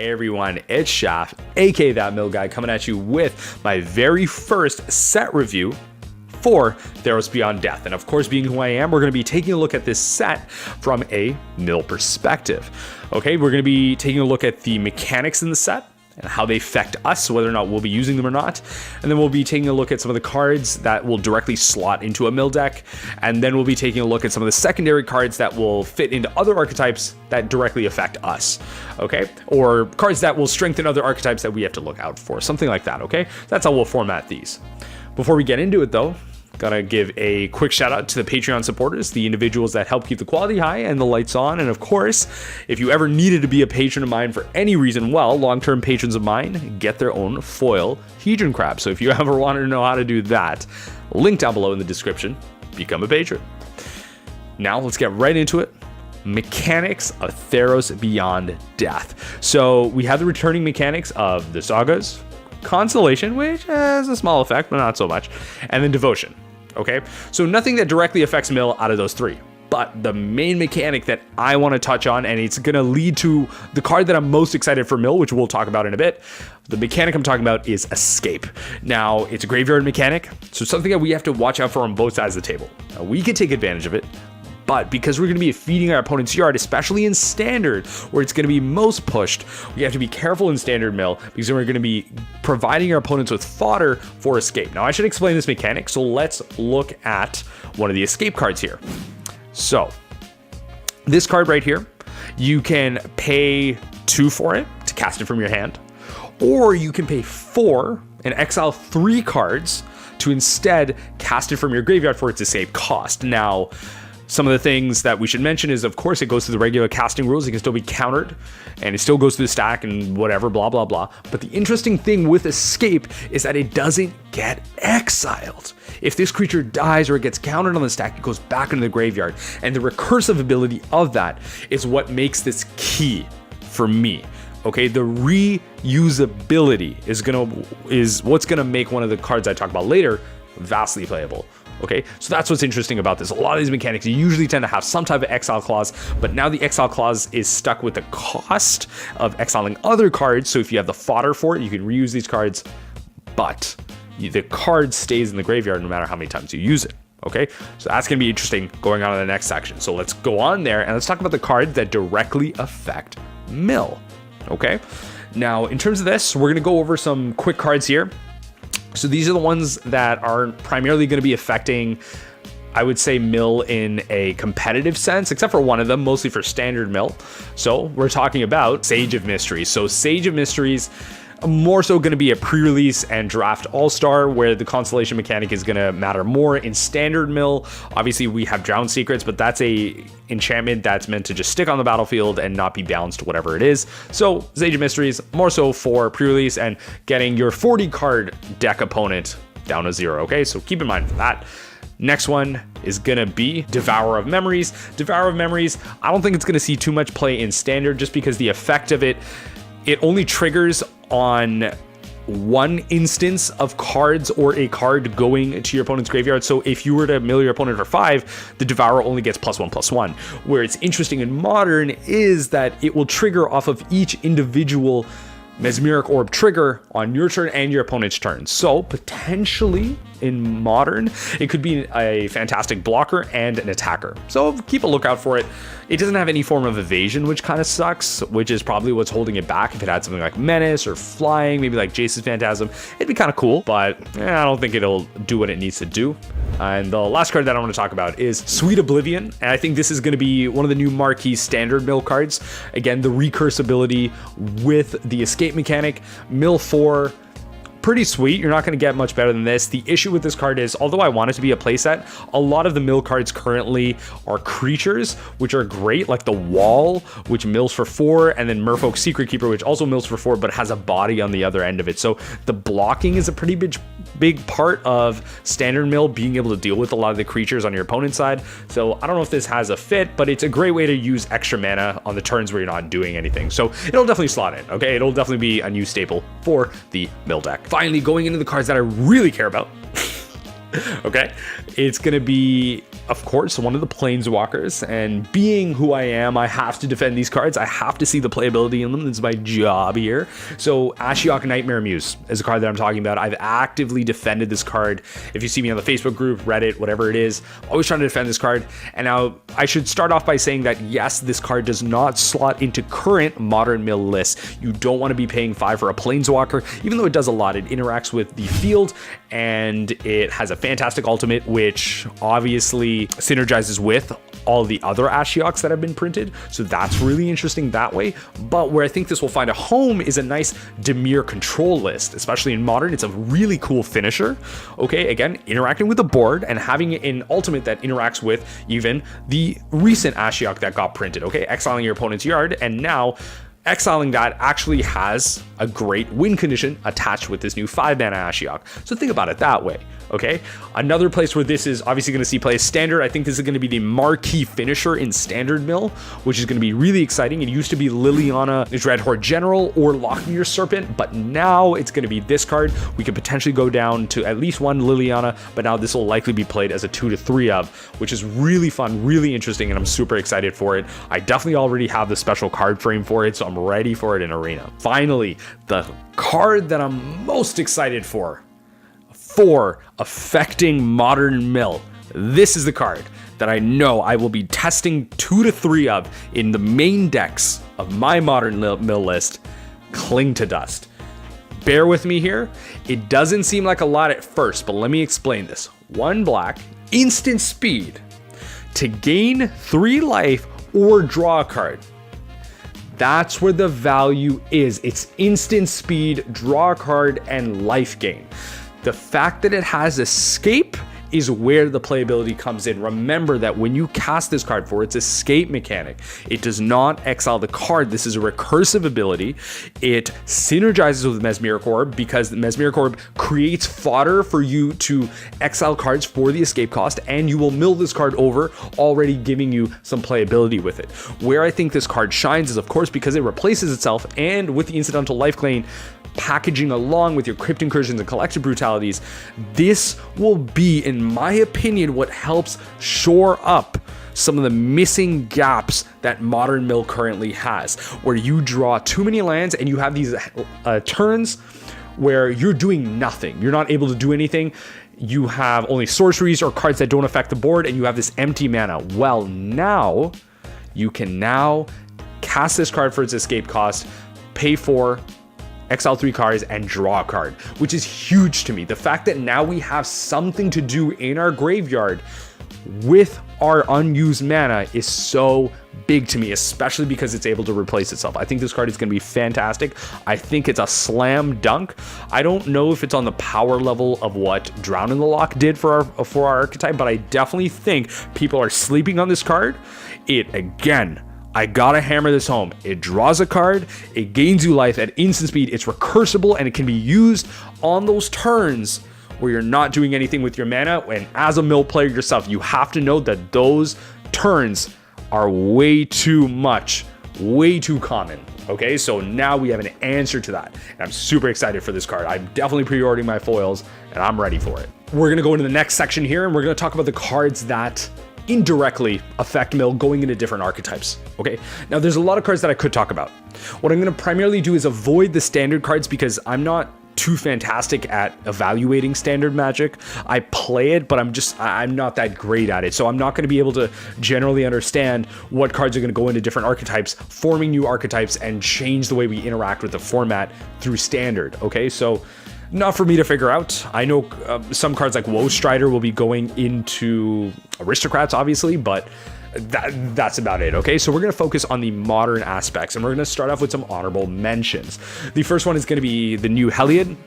everyone, it's Shaft, aka That Mill Guy, coming at you with my very first set review for Theros Beyond Death. And of course, being who I am, we're going to be taking a look at this set from a mill perspective. Okay, we're going to be taking a look at the mechanics in the set and how they affect us, whether or not we'll be using them or not. And then we'll be taking a look at some of the cards that will directly slot into a mill deck. And then we'll be taking a look at some of the secondary cards that will fit into other archetypes that directly affect us, okay? Or cards that will strengthen other archetypes that we have to look out for, something like that, okay? That's how we'll format these. Before we get into it though, gotta give a quick shout out to the Patreon supporters, the individuals that help keep the quality high and the lights on. And of course, if you ever needed to be a patron of mine for any reason, well, long-term patrons of mine get their own foil hedron crab. So if you ever wanted to know how to do that, link down below in the description, become a patron. Now let's get right into it. Mechanics of Theros Beyond Death. So we have the returning mechanics of the Sagas, Constellation, which has a small effect, but not so much, and then Devotion. Okay, so nothing that directly affects mill out of those three. But the main mechanic that I want to touch on, and it's going to lead to the card that I'm most excited for mill, which we'll talk about in a bit. The mechanic I'm talking about is Escape. Now, it's a graveyard mechanic, so something that we have to watch out for on both sides of the table. Now, we can take advantage of it, but because we're going to be feeding our opponent's yard, especially in Standard, where it's going to be most pushed, we have to be careful in Standard mill, because we're going to be providing our opponents with fodder for Escape. Now, I should explain this mechanic, so let's look at one of the Escape cards here. So, this card right here, you can pay 2 for it to cast it from your hand, or you can pay 4 and exile 3 cards to instead cast it from your graveyard for its Escape cost. Now, some of the things that we should mention is, of course, it goes through the regular casting rules. It can still be countered, and it still goes through the stack and whatever, blah, blah, blah. But the interesting thing with Escape is that it doesn't get exiled. If this creature dies or it gets countered on the stack, it goes back into the graveyard. And the recursive ability of that is what makes this key for me. Okay, the reusability is what's gonna make one of the cards I talk about later vastly playable. Okay, so that's what's interesting about this. A lot of these mechanics usually tend to have some type of exile clause, but now the exile clause is stuck with the cost of exiling other cards. So if you have the fodder for it, you can reuse these cards, but the card stays in the graveyard no matter how many times you use it. Okay, so that's gonna be interesting going on in the next section. So let's go on there and let's talk about the cards that directly affect mill. Okay, now in terms of this, we're gonna go over some quick cards here. So these are the ones that are primarily going to be affecting, I would say, mill in a competitive sense, except for one of them, mostly for standard mill. So we're talking about Sage of Mysteries. So Sage of Mysteries, more so going to be a pre-release and draft all-star, where the constellation mechanic is going to matter more. In standard mill, obviously we have Drown Secrets, but that's a enchantment that's meant to just stick on the battlefield and not be balanced to whatever it is. So Sage of Mysteries, more so for pre-release and getting your 40 card deck opponent down to 0. Okay, so keep in mind for that. Next one is gonna be Devourer of Memories. Devourer of Memories, I don't think it's gonna see too much play in standard, just because the effect of it only triggers on one instance of cards or a card going to your opponent's graveyard. So if you were to mill your opponent for 5, the Devourer only gets +1/+1. Where it's interesting in Modern is that it will trigger off of each individual Mesmeric Orb trigger on your turn and your opponent's turn. So potentially in Modern, it could be a fantastic blocker and an attacker. So keep a lookout for it. It doesn't have any form of evasion, which kind of sucks, which is probably what's holding it back. If it had something like Menace or Flying, maybe like Jace's Phantasm, it'd be kind of cool, but I don't think it'll do what it needs to do. And the last card that I want to talk about is Sweet Oblivion. And I think this is going to be one of the new marquee standard mill cards. Again, the recurse ability with the escape mechanic. Mill 4, pretty sweet. You're not going to get much better than this. The issue with this card is, although I want it to be a playset, a lot of the mill cards currently are creatures, which are great, like the Wall, which mills for 4, and then Merfolk Secret Keeper, which also mills for 4, but has a body on the other end of it. So the blocking is a pretty big part of standard mill, being able to deal with a lot of the creatures on your opponent's side. So I don't know if this has a fit, but it's a great way to use extra mana on the turns where you're not doing anything. So it'll definitely slot in, okay? It'll definitely be a new staple for the mill deck. Finally, going into the cards that I really care about. Okay, it's gonna be of course, one of the planeswalkers, and being who I am, I have to defend these cards. I have to see the playability in them. This is my job here. So Ashiok Nightmare Muse is a card that I'm talking about. I've actively defended this card. If you see me on the Facebook group, Reddit, whatever it is, always trying to defend this card. And now I should start off by saying that yes, this card does not slot into current modern mill lists. You don't want to be paying 5 for a planeswalker, even though it does a lot. It interacts with the field, and it has a fantastic ultimate, which obviously synergizes with all the other Ashioks that have been printed. So that's really interesting that way. But where I think this will find a home is a nice Dimir control list, especially in Modern. It's a really cool finisher. Okay, again, interacting with the board and having an ultimate that interacts with even the recent Ashiok that got printed. Okay, exiling your opponent's yard, and now exiling that actually has a great win condition attached with this new 5-mana Ashiok. So think about it that way, okay? Another place where this is obviously going to see play is Standard. I think this is going to be the marquee finisher in Standard Mill, which is going to be really exciting. It used to be Liliana, Dreadhorde General, or Lochmere Serpent, but now it's going to be this card. We could potentially go down to at least one Liliana, but now this will likely be played as a 2 to 3 of, which is really fun, really interesting, and I'm super excited for it. I definitely already have the special card frame for it, so I'm ready for it in Arena. Finally, the card that I'm most excited for affecting Modern Mill. This is the card that I know I will be testing 2 to 3 of in the main decks of my Modern Mill list. Cling to Dust. Bear with me here. It doesn't seem like a lot at first, but let me explain this. 1 black, instant speed to gain 3 life or draw a card. That's where the value is. It's instant speed, draw a card, and life gain. The fact that it has escape is where the playability comes in. Remember that when you cast this card for its escape mechanic, it does not exile the card. This is a recursive ability. It synergizes with Mesmeric Orb because the Mesmeric Orb creates fodder for you to exile cards for the escape cost, and you will mill this card over, already giving you some playability with it. Where I think this card shines is, of course, because it replaces itself, and with the incidental life gain packaging along with your Crypt Incursions and Collective Brutalities, this will be, in my opinion, what helps shore up some of the missing gaps that Modern Mill currently has, where you draw too many lands and you have these turns where you're doing nothing. You're not able to do anything. You have only sorceries or cards that don't affect the board, and you have this empty mana. Well, now you can cast this card for its escape cost, pay 4, exile 3 cards, and draw a card, which is huge to me. The fact that now we have something to do in our graveyard with our unused mana is so big to me, especially because it's able to replace itself. I think this card is going to be fantastic. I think it's a slam dunk. I don't know if it's on the power level of what Drown in the Loch did for our archetype, but I definitely think people are sleeping on this card. Again, I gotta hammer this home. It draws a card, it gains you life at instant speed, it's recursible, and it can be used on those turns where you're not doing anything with your mana. And as a mill player yourself, you have to know that those turns are way too much, way too common. Okay, so now we have an answer to that, and I'm super excited for this card. I'm definitely pre-ordering my foils, and I'm ready for it. We're gonna go into the next section here, and we're gonna talk about the cards that indirectly affect Mill going into different archetypes. Okay, now there's a lot of cards that I could talk about. What I'm going to primarily do is avoid the standard cards because I'm not too fantastic at evaluating standard Magic. I play it, but I'm not that great at it, so I'm not going to be able to generally understand what cards are going to go into different archetypes, forming new archetypes, and change the way we interact with the format through standard. Okay, so not for me to figure out. I know some cards like Woe Strider will be going into Aristocrats, obviously, but that's about it. Okay, so we're going to focus on the modern aspects, and we're going to start off with some honorable mentions. The first one is going to be the new Heliod,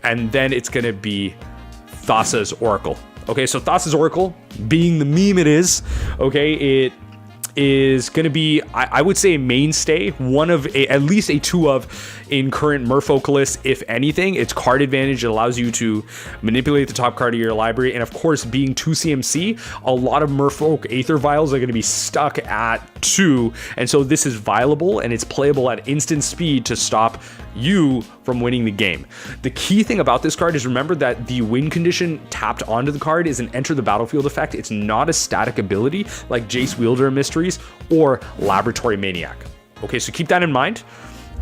and then it's going to be Thassa's Oracle. Okay, so Thassa's Oracle, being the meme it is, okay, it is going to be, I would say, a mainstay, one of at least a 2 of in current Merfolk lists. If anything, it's card advantage. It allows you to manipulate the top card of your library. And of course, being 2 CMC, a lot of Merfolk Aether Vials are going to be stuck at 2. And so this is viable and it's playable at instant speed to stop you from winning the game. The key thing about this card is remember that the win condition tapped onto the card is an enter the battlefield effect. It's not a static ability like Jace Wielder of Mysteries or Laboratory Maniac. Okay, so keep that in mind.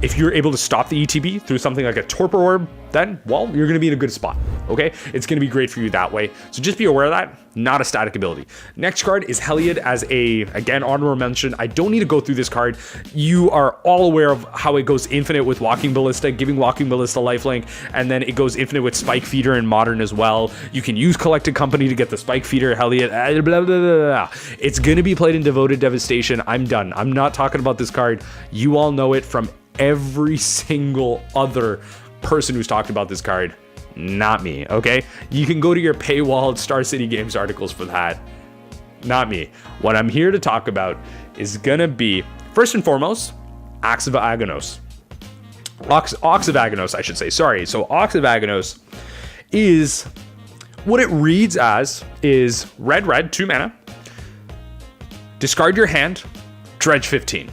If you're able to stop the ETB through something like a Torpor Orb, then, well, you're going to be in a good spot, okay? It's going to be great for you that way. So just be aware of that, not a static ability. Next card is Heliod as a, again, honorable mention. I don't need to go through this card. You are all aware of how it goes infinite with Walking Ballista, giving Walking Ballista lifelink, and then it goes infinite with Spike Feeder in Modern as well. You can use Collected Company to get the Spike Feeder, Heliod, blah, blah, blah, blah. It's going to be played in Devoted Devastation. I'm done. I'm not talking about this card. You all know it from every single other person who's talked about this card, not me, okay? You can go to your paywalled Star City Games articles for that, not me. What I'm here to talk about is gonna be, first and foremost, Ox of Aganos. Ox of Aganos, I should say, sorry. So Ox of Aganos is, what it reads as is red, 2 mana, discard your hand, dredge 15.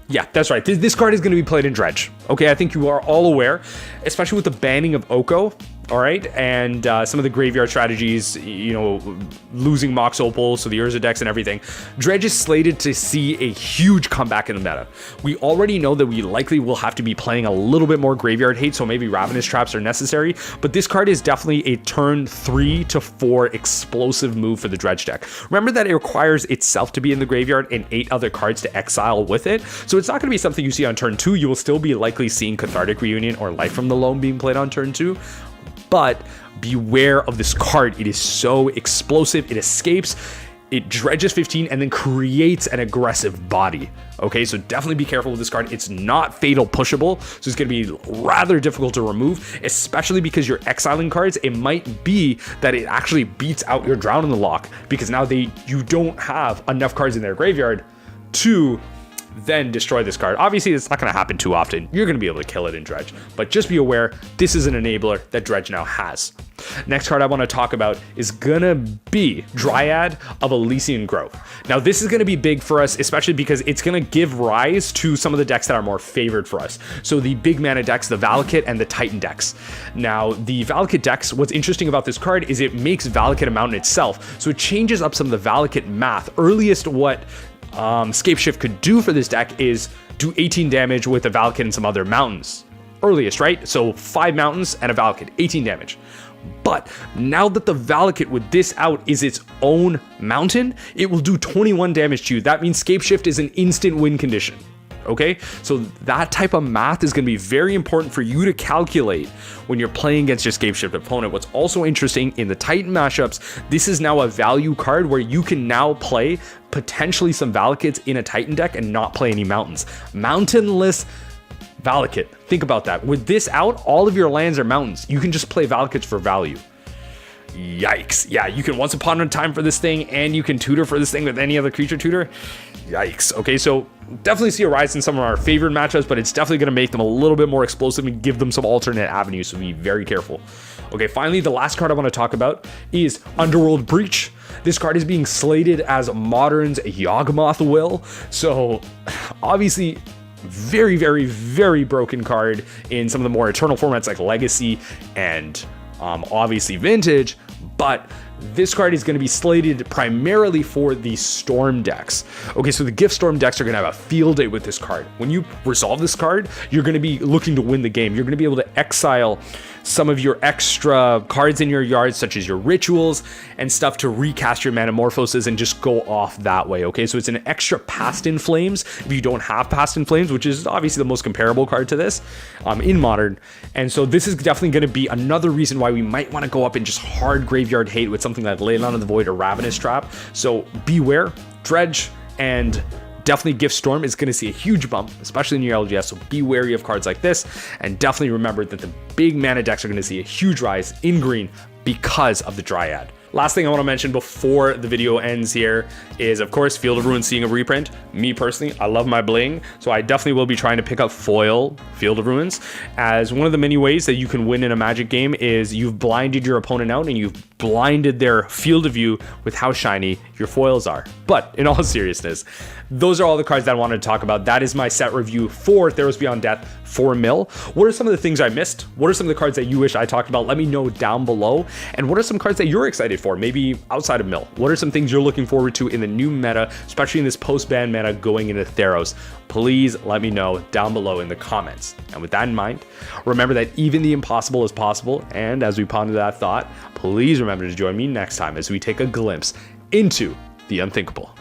Yeah, that's right. This card is going to be played in Dredge. Okay, I think you are all aware, especially with the banning of Oko, all right, and some of the graveyard strategies, you know, losing Mox Opal, so the Urza decks and everything. Dredge is slated to see a huge comeback in the meta. We already know that we likely will have to be playing a little bit more graveyard hate, so maybe Ravenous Traps are necessary, but this card is definitely a turn 3 to 4 explosive move for the Dredge deck. Remember that it requires itself to be in the graveyard and 8 other cards to exile with it, so it's not going to be something you see on turn 2. You will still be likely seeing Cathartic Reunion or Life from the Loam being played on turn 2, but beware of this card. It is so explosive. It escapes, it dredges 15 and then creates an aggressive body. Okay, so definitely be careful with this card. It's not fatal pushable, so it's going to be rather difficult to remove, especially because you're exiling cards. It might be that it actually beats out your Drown in the Lock, because now you don't have enough cards in their graveyard to then destroy this card. Obviously, it's not going to happen too often. You're going to be able to kill it in Dredge, but just be aware, this is an enabler that Dredge now has. Next card I want to talk about is going to be Dryad of Elysian Grove. Now, this is going to be big for us, especially because it's going to give rise to some of the decks that are more favored for us. So the big mana decks, the Valakut and the Titan decks. Now, the Valakut decks, what's interesting about this card is it makes Valakut a mountain itself. So it changes up some of the Valakut math. Earliest what Scapeshift could do for this deck is do 18 damage with a Valakut and some other mountains. Earliest, right? So 5 mountains and a Valakut, 18 damage. But now that the Valakut with this out is its own mountain, it will do 21 damage to you. That means Scapeshift is an instant win condition. Okay, so that type of math is going to be very important for you to calculate when you're playing against your Scapeshift opponent. What's also interesting in the Titan mashups, this is now a value card where you can now play potentially some Valakuts in a Titan deck and not play any mountains. Mountainless Valakut. Think about that. With this out, all of your lands are mountains. You can just play Valakuts for value. Yikes. Yeah, you can once upon a time for this thing, and you can tutor for this thing with any other creature tutor. Yikes. Okay, so definitely see a rise in some of our favorite matchups, but it's definitely going to make them a little bit more explosive and give them some alternate avenues, so be very careful. Okay, finally, the last card I want to talk about is Underworld Breach. This card is being slated as Modern's Yawgmoth Will, so obviously very, very, very broken card in some of the more Eternal formats like Legacy and obviously Vintage, but this card is going to be slated primarily for the Storm decks. Okay, so the Gift Storm decks are going to have a field day with this card. When you resolve this card, you're going to be looking to win the game. You're going to be able to exile some of your extra cards in your yard, such as your rituals and stuff, to recast your Manamorphoses and just go off that way. Okay, so it's an extra Past in Flames if you don't have Past in Flames, which is obviously the most comparable card to this in Modern. And so this is definitely going to be another reason why we might want to go up in just hard graveyard hate with something like Leyline of the Void or Ravenous Trap. So beware, Dredge and definitely Gift Storm is going to see a huge bump, especially in your LGS, so be wary of cards like this, and definitely remember that the big mana decks are going to see a huge rise in green because of the Dryad. Last thing I want to mention before the video ends here is, of course, Field of Ruin seeing a reprint. Me personally, I love my bling, so I definitely will be trying to pick up foil Field of Ruins, as one of the many ways that you can win in a Magic game is you've blinded your opponent out and you've blinded their field of view with how shiny your foils are. But in all seriousness, those are all the cards that I wanted to talk about. That is my set review for Theros Beyond Death for Mill. What are some of the things I missed? What are some of the cards that you wish I talked about? Let me know down below. And what are some cards that you're excited for, maybe outside of Mill? What are some things you're looking forward to in the new meta, especially in this post-ban meta going into Theros? Please let me know down below in the comments. And with that in mind, remember that even the impossible is possible. And as we ponder that thought, please remember to join me next time as we take a glimpse into the unthinkable.